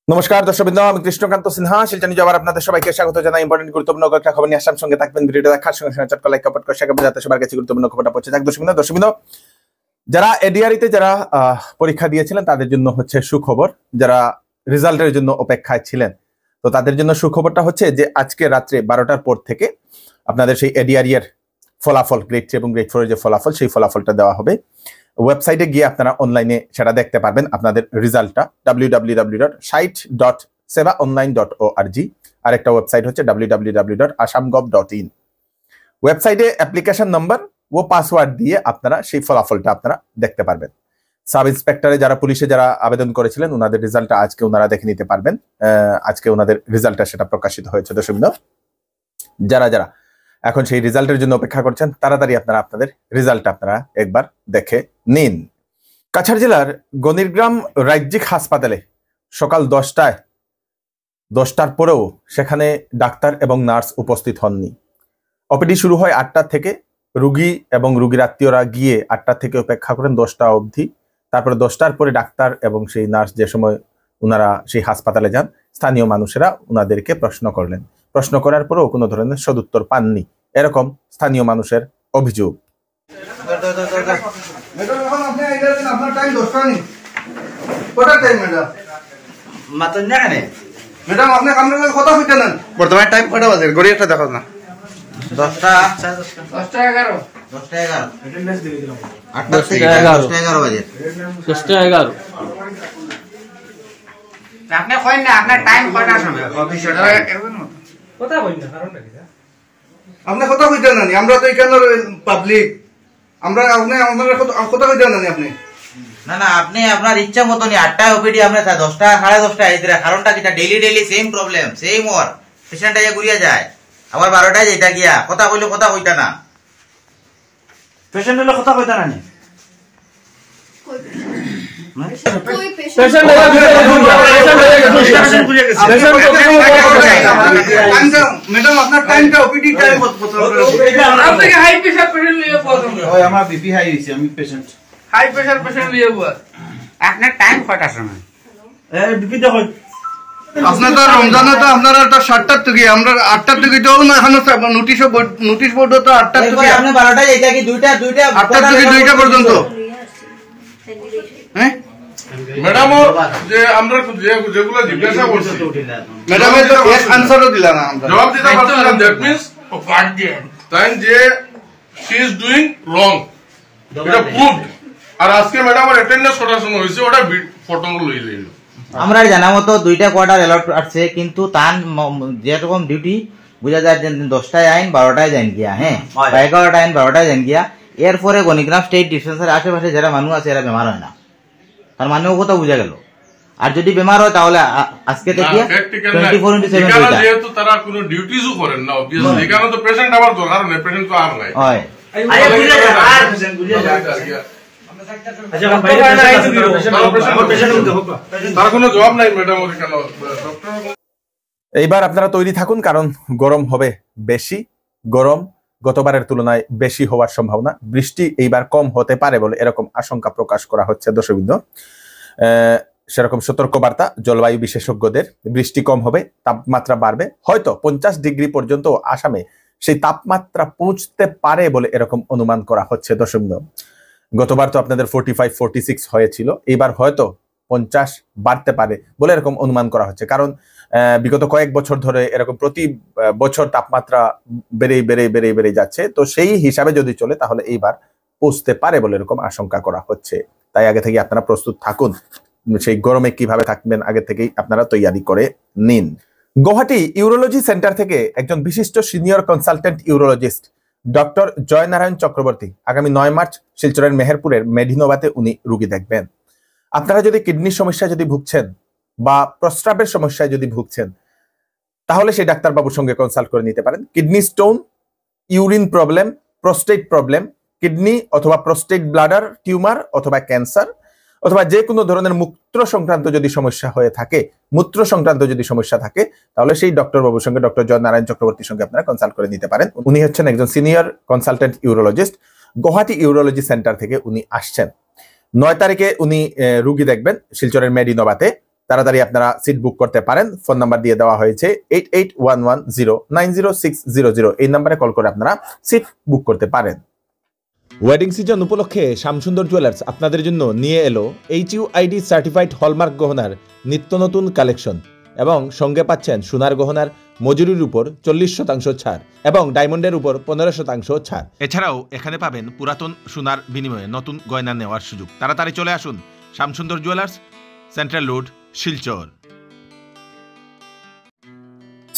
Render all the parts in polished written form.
নমস্কার দর্শকবৃন্দ, আমি কৃষ্ণকান্ত সিনহা শিলচর নিউজ আবার আপনাদের সবাইকে স্বাগত জানাই। ইম্পর্টেন্ট গুরুত্বপূর্ণ কয়েকটা খবর নিয়ে আসার সঙ্গে থাকবেন। ভিডিওটা দেখার সঙ্গে সঙ্গে চটকা লাইক কমেন্ট করে শেয়ার করবেন যাতে সবার কাছে গুরুত্বপূর্ণ খবরটা পৌঁছে যায়। দর্শকবৃন্দ, যারা এডিআরিতে যারা পরীক্ষা দিয়েছিলেন তাদের জন্য হচ্ছে সুখবর। যারা রেজাল্টের জন্য অপেক্ষায় ছিলেন তো তাদের জন্য সুখবরটা হচ্ছে যে আজকে রাত্রে 12টার পর থেকে আপনাদের সেই এডিআরি এর ফলাফল, গ্রেড 3 এবং গ্রেড 4 এর যে ফলাফল, সেই ফলাফলটা দেওয়া হবে। ওয়েবসাইটে গিয়ে আপনারা অনলাইনে সেটা দেখতে পারবেন আপনাদের রেজাল্টটা www.site.sevaonline.org। আরেকটা ওয়েবসাইট হচ্ছে www.assamgov.in। ওয়েবসাইটে অ্যাপ্লিকেশন নম্বর ও পাসওয়ার্ড দিয়ে আপনারা সেই ফলাফলটা আপনারা দেখতে পারবেন। সাব ইন্সপেক্টরে যারা পুলিশে যারা আবেদন করেছিলেন ওনাদের রেজাল্টটা আজকে ওনারা দেখে নিতে পারবেন। আজকে ওনাদের রেজাল্টটা সেটা প্রকাশিত হয়েছে। দর্শকবৃন্দ, যারা যারা এখন সেই রেজাল্টের জন্য অপেক্ষা করছেন তাড়াতাড়ি আপনারা আপনাদের রেজাল্ট আপনারা একবার দেখে নিন। কাছাড় জেলার গণিরগ্রাম রাজ্যিক হাসপাতালে সকাল 10টার পরেও সেখানে ডাক্তার এবং নার্স উপস্থিত হননি। ওপিডি শুরু হয় 8টা থেকে, রুগী এবং রুগীর আত্মীয়রা গিয়ে 8টা থেকে অপেক্ষা করেন 10টা অবধি। তারপরে 10টার পরে ডাক্তার এবং সেই নার্স যে সময় ওনারা সেই হাসপাতালে যান, স্থানীয় মানুষেরা ওনাদেরকে প্রশ্ন করলেন। প্রশ্ন করার পরেও কোনো ধরনের সদুত্তর পাননি, এরকম স্থানীয় মানুষের অভিযোগ। বর্তমানে টাইম কটা বাজে? ঘড়ি একটা দেখো না। 10টা 11 বাজে। 10টা 11 আপনি কইন না আপনার টাইম কয়টার সময় অফিসে কথা কইন না, কারণটা কি? আপনি কথা কইতেন না, আমরা তো এখানে পাবলিক, আমরা আপনি আমাদের কথা কইতেন না আপনি। না না, আপনি আপনার ইচ্ছা মতনই 8টায় ওপিডি আমরা 10টা 10:30 আইতরা। কারণটা কিটা? ডেইলি সেম প্রবলেম, সেম ওর পেশেন্ট আইয়া ঘুরিয়া যায়, আবার 12টায় যাইতা গিয়া কথা কইলে কথা কইতা না। পেশেন্ট হলে কথা কইতা না নি? ম্যাডাম আপনার টাইমটা ওপিডি টাইম আপনি হাই প্রেসার পেশেন্ট লিয়ে পড়ুন। ওই আমার বিপি হাই হইছে, আমি পেশেন্ট হাই প্রেসার পেশেন্ট লিয়ে পড়। আপনার টাইম কয়টার সময়? বিপি দেখো আপনার তো রমজানে তো আপনারা তো 7টার থেকে, আমরা 8টার থেকে তো না, এখনো নোটিশ বোর্ড তো 8টার থেকে। আপনি 12টায় যাইতা কি 8টার থেকে 2টা পর্যন্ত? হ্যাঁ ম্যাডাম, যে আমরা যেগুলো জিজ্ঞাসা করছি ম্যাডাম তো এক আনসারও দিলা না, আমরা জবাব দিতে পারছি না। দ্যাট মিন্স তাই যে শি ইজ ডুইং রং, এটা প্রুভড। আর আজকে ম্যাডাম আর অ্যাটেন্ডেন্স করার সময় হয়েছে, ওটা ফটো লই লইল। আমরা জানা মতো 2টা কোয়ার্টার অ্যালট আছে, কিন্তু তার যেরকম ডিউটি বুঝা যায় যে 10টায় আইন 12টায় যান গিয়া, হ্যাঁ 11টায় আইন 12টায় যান গিয়া। এরপরে গণিগ্রাম স্টেট ডিসপেন্সারি আশেপাশে যারা মানুষ আছে এরা বেমার হয় না, তার মানে ও কথা বুঝা গেল। আর যদি বেমার হয় তাহলে আজকে থেকে 24/7 যেহেতু তারা কোনো ডিউটিজও করেন না, অবভিয়াসলি এখানে তো পেশেন্ট আবার দরকার নেই, পেশেন্ট তো আর নাই। হয় তার কোনো জবাব নাই ম্যাডাম। কেন এইবার আপনারা তৈরি থাকুন, কারণ গরম হবে বেশি। গরম গতবারের তুলনায় বেশি হওয়ার সম্ভাবনা, বৃষ্টি এইবার কম হতে পারে বলে এরকম আশঙ্কা প্রকাশ করা হচ্ছে। দর্শকবৃন্দ, সেরকম সতর্কবার্তা জলবায়ু বিশেষজ্ঞদের। বৃষ্টি কম হবে, তাপমাত্রা বাড়বে, হয়তো 50 ডিগ্রি পর্যন্ত আসামে সেই তাপমাত্রা পৌঁছতে পারে বলে এরকম অনুমান করা হচ্ছে। দর্শকবৃন্দ, গতবার তো আপনাদের 45-46 হয়েছিল, এইবার হয়তো 50 বাড়তে পারে বলে এরকম অনুমান করা হচ্ছে। কারণ বিগত কয়েক বছর ধরে এরকম প্রতি বছর তাপমাত্রা বেড়ে যাচ্ছে। তো সেই হিসাবে যদি চলে তাহলে এইবার পৌঁছতে পারে বলে এরকম আশঙ্কা করা হচ্ছে। তাই আগে থেকে আপনারা প্রস্তুত থাকুন, সেই গরমে কিভাবে থাকবেন আগে থেকেই আপনারা তৈরি করে নিন। গুয়াহাটি ইউরোলজি সেন্টার থেকে একজন বিশিষ্ট senior consultant urologist doctor Joynarayan Chakraborty আগামী 9 মার্চ শিলচরের মেহেরপুরের মেডিনোভাতে উনি রুগী দেখবেন। আপনারা যদি কিডনির সমস্যায় যদি ভুগছেন বা প্রস্রাবের সমস্যায় যদি ভুগছেন তাহলে সেই ডাক্তারবাবুর সঙ্গে কনসাল্ট করে নিতে পারেন। Kidney stone, urine problem, prostate problem, kidney অথবা প্রোস্টেট ব্লাডার টিউমার অথবা ক্যান্সার, অথবা যে কোনো ধরনের মূত্র সংক্রান্ত যদি সমস্যা হয়ে থাকে, মূত্র সংক্রান্ত যদি সমস্যা থাকে, তাহলে সেই ডক্টরবাবুর সঙ্গে, ডক্টর জয়নারায়ণ চক্রবর্তীর সঙ্গে আপনারা কনসাল্ট করে নিতে পারেন। উনি হচ্ছেন একজন senior consultant urologist, Guwahati urology centre থেকে উনি আসছেন। 9 তারিখে উনি রুগী দেখবেন শিলচরের মেডিনোভাতে। তাড়াতাড়ি আপনারা সিট বুক করতে পারেন। ফোন নাম্বার দিয়ে দেওয়া হয়েছে 8811090600। এই নাম্বারে কল করে আপনারা সিট বুক করতে পারেন। ওয়েডিং সিজন উপলক্ষে শ্যামসুন্দর জুয়েলার্স আপনাদের জন্য নিয়ে এলো HUID সার্টিফাইড হলমার্ক গহনার নিত্য নতুন কালেকশন এবং সঙ্গে পাচ্ছেন সোনার গহনার মজুরির উপর 40% ছাড় এবং ডায়মন্ডের উপর 15% ছাড়। এছাড়াও এখানে পাবেন পুরাতন সোনার বিনিময়ে নতুন গয়না নেওয়ার সুযোগ। তাড়াতাড়ি চলে আসুন Shyamsundar jewellers, central road, Silchar.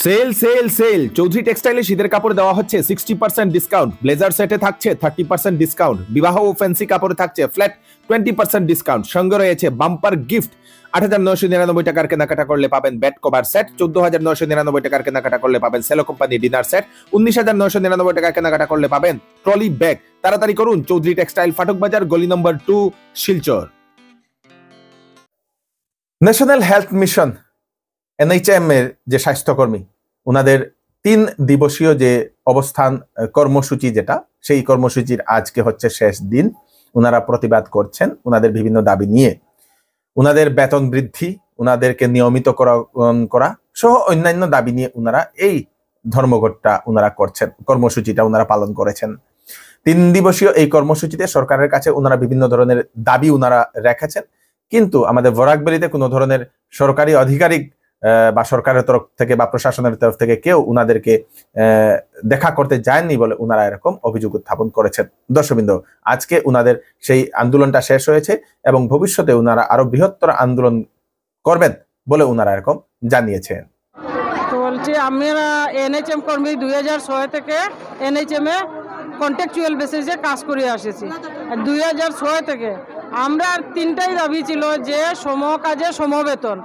Sale sale sale Chowdhury টেক্সটাইলে শীতের কাপড় দেওয়া হচ্ছে 60% ডিসকাউন্ট। ব্লেজার সেটে থাকছে 30% ডিসকাউন্ট। বিবাহ ও ফ্যান্সি কাপড়ে থাকছে ফ্ল্যাট 20% ডিসকাউন্ট। সঙ্গে রয়েছে বাম্পার গিফট। 8,999 টাকার কেনাকাটা করলে পাবেন বেড কভার সেট, 14,999 টাকার কেনাকাটা করলে পাবেন সেলো কোম্পানি ডিনার সেট, 19,999 টাকার কেনাকাটা করলে পাবেন ট্রলি ব্যাগ। তাড়াতাড়ি করুন, চৌধুরী টেক্সটাইল, ফাটক বাজার, গলি নম্বর 2, Silchar. National health mission NHM এর যে স্বাস্থ্যকর্মী, ওনাদের 3 দিবসীয় যে অবস্থান কর্মসূচি, যেটা সেই কর্মসূচির আজকে হচ্ছে শেষ দিন। ওনারা প্রতিবাদ করছেন ওনাদের বিভিন্ন দাবি নিয়ে। ওনাদের বেতন বৃদ্ধি, ওনাদেরকে নিয়মিতকরণ করা সহ অন্যান্য দাবি নিয়ে ওনারা এই ধর্মঘটটা ওনারা করছেন, কর্মসূচিটা ওনারা পালন করেছেন। 3 দিবসীয় এই কর্মসূচিতে সরকারের কাছে ওনারা বিভিন্ন ধরনের দাবি ওনারা রেখেছেন, কিন্তু আমাদের বরাকবেলিতে কোনো ধরনের সরকারি আধিকারিক বা সরকারের তরফ থেকে বা প্রশাসনের তরফ থেকে কেউ উনাদেরকে দেখা করতে যায়নি বলে উনারা এরকম অভিযোগ উত্থাপন করেছেন। দর্শকবৃন্দ, আজকে উনাদের সেই আন্দোলনটা শেষ হয়েছে এবং ভবিষ্যতে উনারা আরো বৃহত্তর আন্দোলন করবেন বলে উনারা এরকম জানিয়েছেন। তো বলছি, আমরা NHM কর্মী 2006 থেকে NHM এ কন্ট্রাকচুয়াল বেসিসে কাজ করে আসেছি। 2006 থেকে আমরা 3টাই দাবি ছিল যে সম কাজে সমবেতন,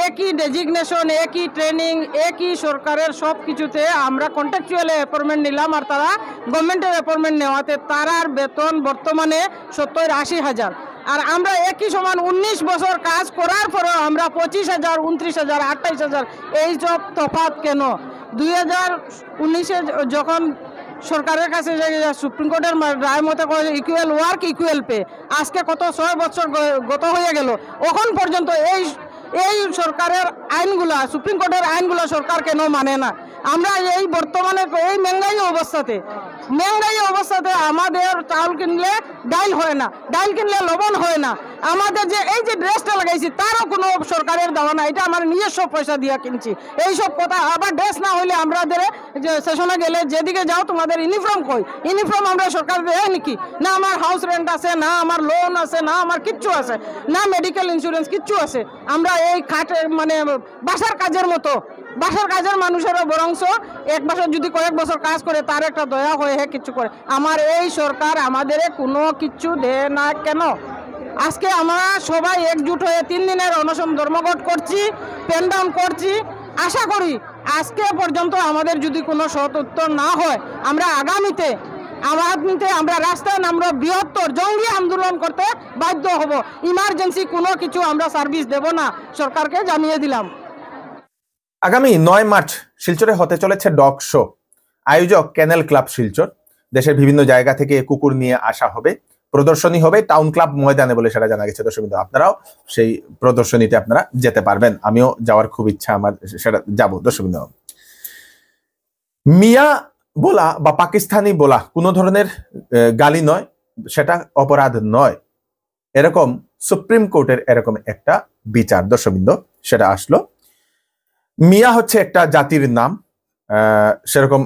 একই ডেজিগনেশন, একই ট্রেনিং, একই সরকারের সব কিছুতে আমরা কন্ট্রাকচুয়াল অ্যাপয়েন্টমেন্ট নিলাম, আর তারা গভর্নমেন্টের অ্যাপয়েন্টমেন্ট নেওয়াতে তারার বেতন বর্তমানে 70-80 হাজার। আর আমরা একই সমান 19 বছর কাজ করার পরেও আমরা 25,000, 29,000, 28,000 এই সব তফাৎ কেন? 2019-এ যখন সরকারের কাছে সুপ্রিম কোর্টের রায় মতে ইকুয়াল ওয়ার্ক ইকুয়াল পে, আজকে কত 6 বছর গত হয়ে গেল, এখন পর্যন্ত এই সরকারের আইনগুলা, সুপ্রিম কোর্টের আইনগুলা সরকার কেন মানে না? আমরা এই বর্তমানে এই মহঙ্গাই অবস্থাতে আমাদের চাউল কিনলে ডাইল হয় না, ডাইল কিনলে লবণ হয় না, আমাদের যে এই যে ড্রেসটা লাগাইছি তারও কোনো সরকারের দেওয়া না, এটা আমার নিজস্ব পয়সা দিয়ে কিনছি। এইসব কথা, আবার ড্রেস না হইলে আমাদের যে সেশনে গেলে যেদিকে যাও তোমাদের ইউনিফর্ম কই, ইউনিফর্ম আমরা সরকার দেয় নাকি? না আমার হাউস রেন্ট আছে, না আমার লোন আছে, না আমার কিচ্ছু আছে, না মেডিকেল ইন্স্যুরেন্স কিচ্ছু আছে। আমরা এই খাটের মানে বাসার কাজের মতো, বাসার কাজের মানুষেরও বরংশ এক বছর যদি কয়েক বছর কাজ করে তার একটা দয়া হয়ে কিছু করে। আমার এই সরকার আমাদের কোনো কিছু দেয় না কেন? আজকে আমরা সবাই একজুট হয়ে 3 দিনের অনশন ধর্মঘট করছি, পেন ডাউন করছি। আশা করি আজকে পর্যন্ত আমাদের যদি কোনো সৎ উত্তর না হয়, আমরা আগামীতে আমরা রাস্তায় নামবো, বৃহত্তর জঙ্গি আন্দোলন করতে বাধ্য হব। ইমার্জেন্সি কোনো কিছু আমরা সার্ভিস দেব না, সরকারকে জানিয়ে দিলাম। আগামী 9 মার্চ শিলচরে হতে চলেছে ডগ শো। আয়োজক ক্যানেল ক্লাব শিলচর। দেশের বিভিন্ন জায়গা থেকে কুকুর নিয়ে আসা হবে, প্রদর্শনী হবে টাউন ক্লাব ময়দানে বলে সেটা জানা গেছে। দর্শকবৃন্দ, আপনারাও সেই প্রদর্শনীতে আপনারা যেতে পারবেন, আমিও যাওয়ার খুব ইচ্ছা আমার, সেটা যাবো। দর্শকবৃন্দ, মিয়া বলা বা পাকিস্তানি বলা কোনো ধরনের গালি নয়, সেটা অপরাধ নয়, এরকম সুপ্রিম কোর্টের এরকম একটা বিচার। দর্শকবৃন্দ, সেটা আসলো। মিয়া হচ্ছে একটা জাতির নাম, সেরকম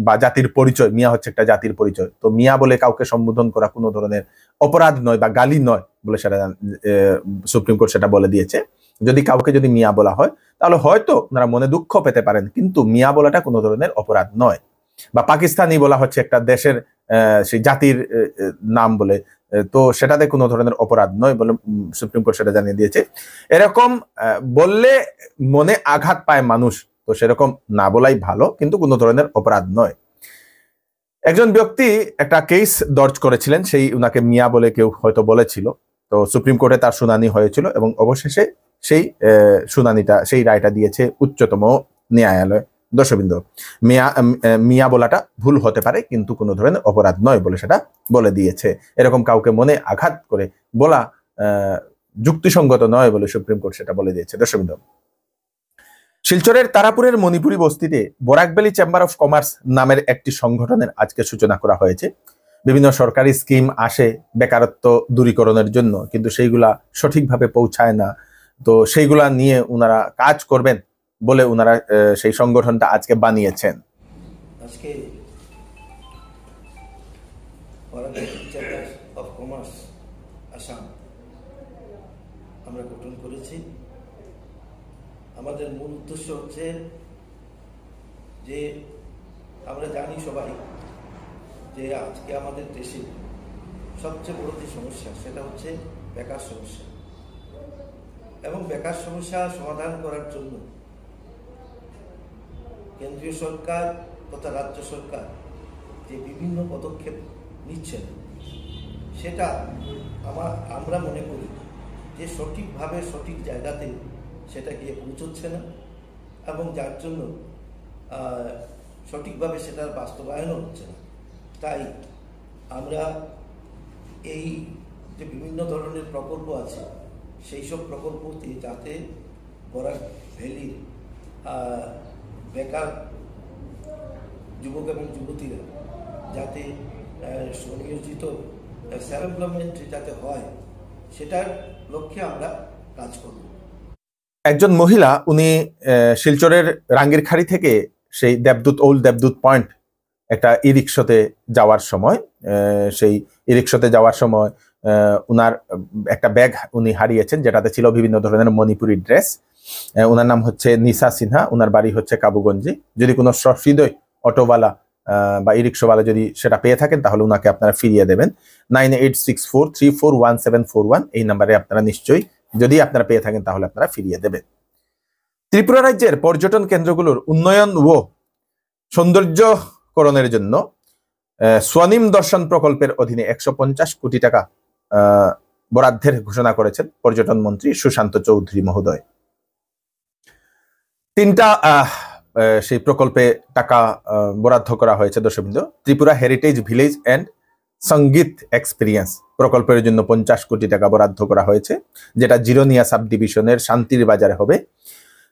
বা জাতির পরিচয়। মিয়া হচ্ছে একটা জাতির পরিচয়। তো মিয়া বলে কাউকে সম্বোধন করা কোনো ধরনের অপরাধ নয় বা গালি নয় বলে সেটা সুপ্রিম কোর্ট সেটা বলে দিয়েছে। যদি কাউকে যদি মিয়া বলা হয় তাহলে হয়তো ওনারা মনে দুঃখ পেতে পারেন, কিন্তু মিয়া বলাটা কোনো ধরনের অপরাধ নয়। বা পাকিস্তানি বলা হচ্ছে একটা দেশের সেই জাতির নাম বলে, তো সেটাতে কোনো ধরনের অপরাধ নয় বলে সুপ্রিম কোর্ট সেটা জানিয়ে দিয়েছে। এরকম বললে মনে আঘাত পায় মানুষ, তো সেরকম না বলাই ভালো, কিন্তু কোনো ধরনের অপরাধ নয়। একজন ব্যক্তি একটা কেস দর্জ করেছিলেন, সেই উনাকে মিয়া বলে কেউ হয়তো বলেছিল, তো সুপ্রিম কোর্টে তার শুনানি হয়েছিল এবং অবশেষে সেই শুনানিটা, সেই রায়টা দিয়েছে উচ্চতম ন্যায়ালয়। দর্শকবৃন্দ, মিয়া বলাটা ভুল হতে পারে, কিন্তু কোনো ধরনের অপরাধ নয় বলে সেটা বলে দিয়েছে। এরকম কাউকে মনে আঘাত করে বলা যুক্তিসঙ্গত নয় বলে সুপ্রিম কোর্ট সেটা বলে দিয়েছে। দর্শকবৃন্দ, শিলচরের তারাপুরের মণিপুরি বস্তিতে বরাকভ্যালি চেম্বার অফ কমার্স নামের একটি সংগঠনের আজকে সূচনা করা হয়েছে। বিভিন্ন সরকারি স্কিম আসে বেকারত্ব দূরীকরণের জন্য, কিন্তু সেইগুলা সঠিকভাবে পৌঁছায় না। তো সেইগুলা নিয়ে উনারা কাজ করবেন বলে উনারা সেই সংগঠনটা আজকে বানিয়েছেন। আজকে বরাকভ্যালি চেম্বার অফ কমার্স আসাম আমরা গঠন করেছি। আমাদের মূল উদ্দেশ্য হচ্ছে যে আমরা জানি সবাই যে আজকে আমাদের দেশে সবচেয়ে বড় যে সমস্যা সেটা হচ্ছে বেকার সমস্যা, এবং বেকার সমস্যা সমাধান করার জন্য কেন্দ্রীয় সরকার তথা রাজ্য সরকার যে বিভিন্ন পদক্ষেপ নিচ্ছেন সেটা আমরা মনে করি যে সঠিকভাবে সঠিক জায়গাতে সেটা গিয়ে পৌঁছচ্ছে না, এবং যার জন্য সঠিকভাবে সেটার বাস্তবায়নও হচ্ছে না। তাই আমরা এই যে বিভিন্ন ধরনের প্রকল্প আছে সেই সব প্রকল্পতে যাতে বরাকভ্যালির বেকার যুবক এবং যুবতীরা যাতে সুনিয়োজিত সেলফ এমপ্লয়মেন্ট যাতে হয় সেটার লক্ষ্যে আমরা কাজ করব। একজন মহিলা, উনি শিলচরের রাঙ্গিরখাড়ি থেকে সেই ওল্ড দেবদূত পয়েন্ট একটা ই রিক্সাতে যাওয়ার সময় উনার একটা ব্যাগ উনি হারিয়েছেন, যেটাতে ছিল বিভিন্ন ধরনের মণিপুরি ড্রেস। উনার নাম হচ্ছে নিশা সিনহা, উনার বাড়ি হচ্ছে কাবুগঞ্জে। যদি কোনো সহৃদয় অটোওয়ালা বা ই রিক্সাওয়ালা যদি সেটা পেয়ে থাকেন তাহলে উনাকে আপনারা ফিরিয়ে দেবেন। 9864341741 এই নাম্বারে আপনারা নিশ্চয়ই, যদি আপনারা পেয়ে থাকেন তাহলে আপনারা ফিরিয়ে দেবেন। ত্রিপুরা রাজ্যের পর্যটন কেন্দ্রগুলোর উন্নয়ন ও সৌন্দর্যকরণের জন্য স্বনিম দর্শন প্রকল্পের অধীনে 150 কোটি টাকা বরাদ্দের ঘোষণা করেছেন পর্যটন মন্ত্রী সুশান্ত চৌধুরী মহোদয়। তিনটা সেই প্রকল্পে টাকা বরাদ্দ করা হয়েছে। দর্শকবৃন্দ, ত্রিপুরা হেরিটেজ ভিলেজ অ্যান্ড সঙ্গীত এক্সপিরিয়েন্স প্রকল্পের জন্য 50 কোটি টাকা বরাদ্দ করা হয়েছে, যেটা জিরোনিয়া সাব ডিভিশনের শান্তির বাজারে হবে।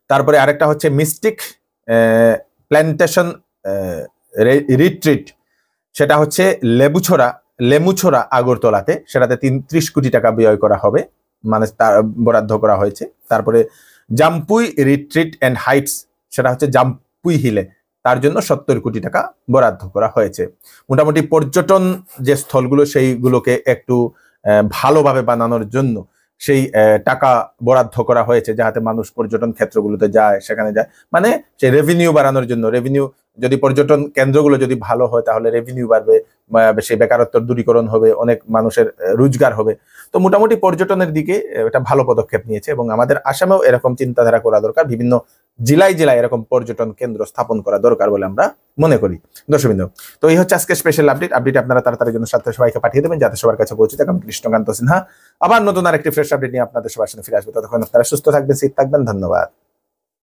তারপরে আরেকটা হচ্ছে মিস্টিক প্ল্যান্টেশন রিট্রিট, সেটা হচ্ছে লেমুছড়া আগরতলাতে, সেটাতে 30 কোটি টাকা ব্যয় করা হবে, মানে বরাদ্দ করা হয়েছে। তারপরে জাম্পুই রিট্রিট অ্যান্ড হাইটস, সেটা হচ্ছে জাম্পুই হিলে, তার জন্য 70 কোটি টাকা বরাদ্দ করা হয়েছে। মোটামুটি পর্যটন যে স্থলগুলো সেইগুলোকে একটু ভালোভাবে বানানোর জন্য সেই টাকা বরাদ্দ করা হয়েছে, যাতে মানুষ পর্যটন ক্ষেত্রগুলোতে যায়, সেখানে যায়, মানে সেই রেভিনিউ বাড়ানোর জন্য। রেভিনিউ যদি পর্যটন কেন্দ্রগুলো যদি ভালো হয় তাহলে রেভিনিউ বাড়বে, সেই বেকারত্ব দূরীকরণ হবে, অনেক মানুষের রোজগার হবে। তো মোটামুটি পর্যটনের দিকে এটা ভালো পদক্ষেপ নিয়েছে, এবং আমাদের আসামেও এরকম চিন্তাধারা করা দরকার। বিভিন্ন জেলায় এরকম পর্যটন কেন্দ্র স্থাপন করা দরকার বলে আমরা মনে করি। দর্শকবৃন্দ, তো এই হচ্ছে আজকে স্পেশাল আপডেট আপনারা তাড়াতাড়ি জন্য সাথে সবাইকে পাঠিয়ে দেবেন, যাতে সবার কাছে পৌঁছে থাকে। আমি কৃষ্ণকান্ত সিনহা আবার নতুন আরেকটি ফ্রেশ আপডেট নিয়ে আপনাদের সবার সামনে ফিরে আসবো। ততক্ষণ আপনারা সুস্থ থাকবেন, সেফ থাকবেন। ধন্যবাদ।